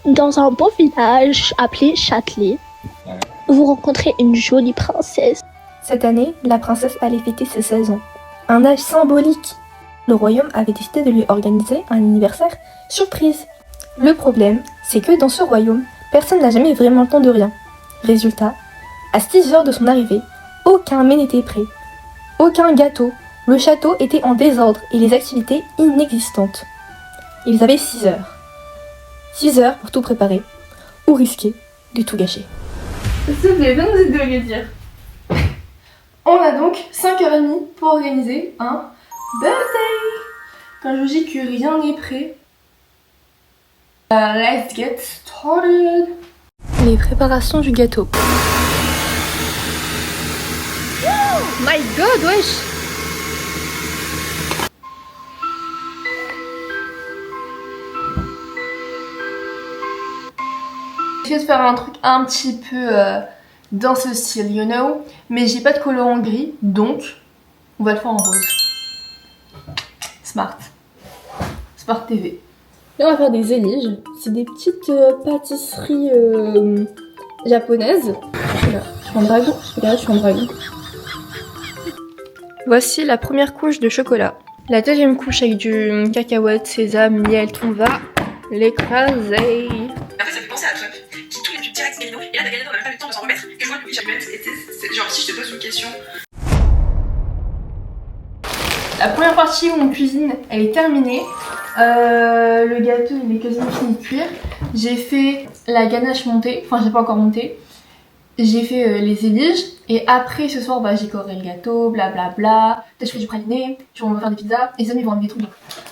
Dans un beau village appelé Châtelet, vous rencontrez une jolie princesse. Cette année, la princesse allait fêter ses 16 ans. Un âge symbolique. Le royaume avait décidé de lui organiser un anniversaire surprise. Le problème, c'est que dans ce royaume, personne n'a jamais vraiment le temps de rien. Résultat, à 6 heures de son arrivée, aucun mets n'était prêt. Aucun gâteau. Le château était en désordre et les activités inexistantes. Ils avaient 6 heures. 6 heures pour tout préparer, ou risquer de tout gâcher. S'il te plaît, viens nous aider de le dire. On a donc 5h30 pour organiser un birthday. Quand je vous dis que rien n'est prêt, let's get started. Les préparations du gâteau. Oh my god, wesh. J'ai essayé de faire un truc un petit peu dans ce style, you know, mais j'ai pas de colorant gris, donc on va le faire en rose. Smart. Smart TV. Là, on va faire des éliges. C'est des petites pâtisseries japonaises. Regarde, je suis en dragon. Regarde, je suis en dragon. Voici la première couche de chocolat. La deuxième couche avec du cacahuète, sésame, miel, on va l'écraser. En fait, ça fait penser à Trump, qui tous les pubs direct Galino, et là, Galino n'a même pas eu le temps de s'en remettre, que je vois que lui, j'ai même, c'est genre, si je te pose une question. La première partie où on cuisine, elle est terminée. Le gâteau, il est quasiment fini de cuire. J'ai fait la ganache montée, enfin, j'ai pas encore monté. J'ai fait les éliges, et après, ce soir, bah, j'ai coré le gâteau, blablabla. Peut-être je fais du praliné, on va faire des pizzas, et les amis vont ramener des trucs.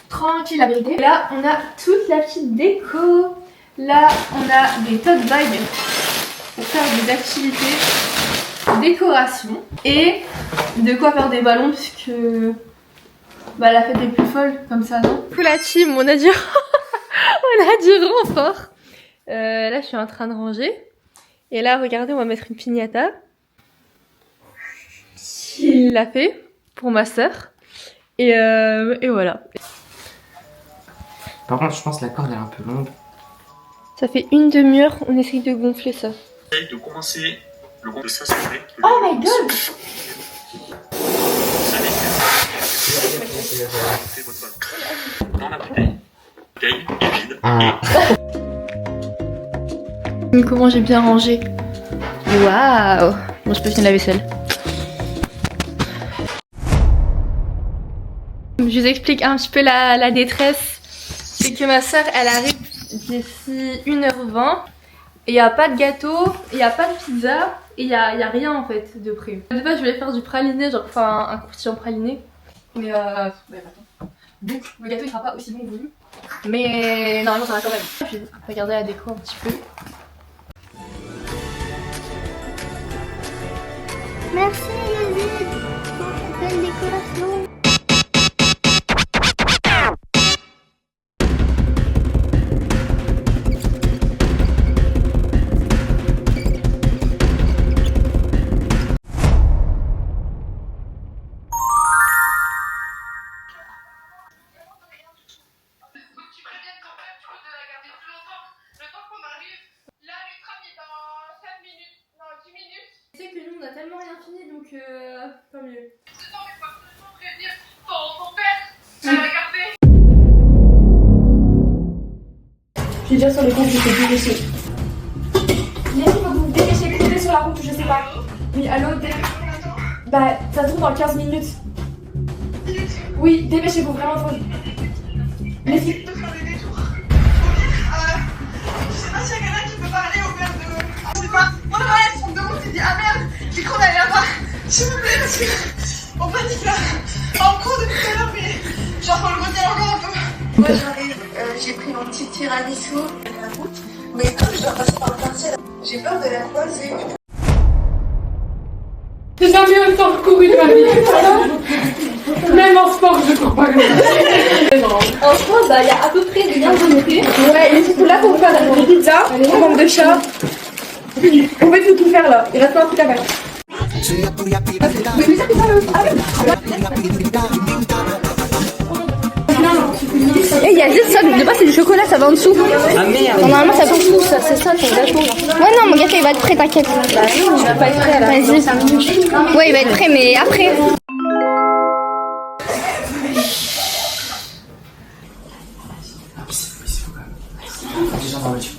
Tranquille, la vérité. Et là, on a toute la petite déco. Là, on a des tote bags pour faire des activités décoration et de quoi faire des ballons puisque bah, la fête est plus folle comme ça, non? Pour la team, on a du renfort. Là, je suis en train de ranger. Et là, regardez, on va mettre une piñata. Il l'a fait pour ma sœur. Et voilà. Par contre, je pense que la corde est un peu longue. Ça fait une demi-heure, on essaye de gonfler ça. De commencer le groupe de s'assurer. Oh my god! Dans la bouteille. La bouteille est vide. Comment j'ai bien rangé. Waouh! Bon, je peux finir la vaisselle. Je vous explique un petit peu la détresse. C'est que ma soeur, elle arrive d'ici 1h20. Et il n'y a pas de gâteau, il n'y a pas de pizza, et il n'y a rien en fait de prévu. De base, je voulais faire du praliné, genre enfin un croustillant praliné. Mais attends. Donc le gâteau il sera pas aussi bon que voulu. Mais normalement ça va quand même. Je vais regarder la déco un petit peu. Merci Yazid pour cette belle décoration. Tu sais que nous on a tellement rien fini donc tant mieux. Je suis déjà sur les comptes, je sais dépêcher. Les filles, faut que vous vous dépêchez, courez sur la route, je sais pas. Oui, allô, bah, ça se trouve dans 15 minutes. Oui, dépêchez-vous, vraiment, faut. Les filles. De faire des détours. Je sais pas s'il y a quelqu'un qui peut parler au père de. Je sais pas. Moi, dans la son demande, il dit ah merde, j'ai cru d'aller là-bas. S'il vous plaît, parce que. On panique là. En cours depuis tout à l'heure, mais. Genre, faut le retenir encore un peu. Moi, j'arrive, j'ai pris mon petit tiramisu de la route. Mais comme je dois passer par le quartier, j'ai peur de la croiser. J'ai jamais autant couru de ma vie. Même en sport, je cours pas comme ça. En sport, bah il y a à peu près des liens de noter. Ouais, et surtout là, pour faire des pizzas, en forme de chat. On va tout faire là. Il reste pas un truc à faire. Mais c'est ça qui parle. Ah oui. Non, non, tu peux Et il y a juste ça, de base c'est du chocolat, ça va en dessous. Ah merde. Normalement ça va en dessous, ça, c'est ça ton gâteau. Ouais non, mon gâteau il va être prêt, t'inquiète. Bah non, il va pas être prêt à la fin. Ouais, il va être prêt, mais après. Déjà dans la voiture.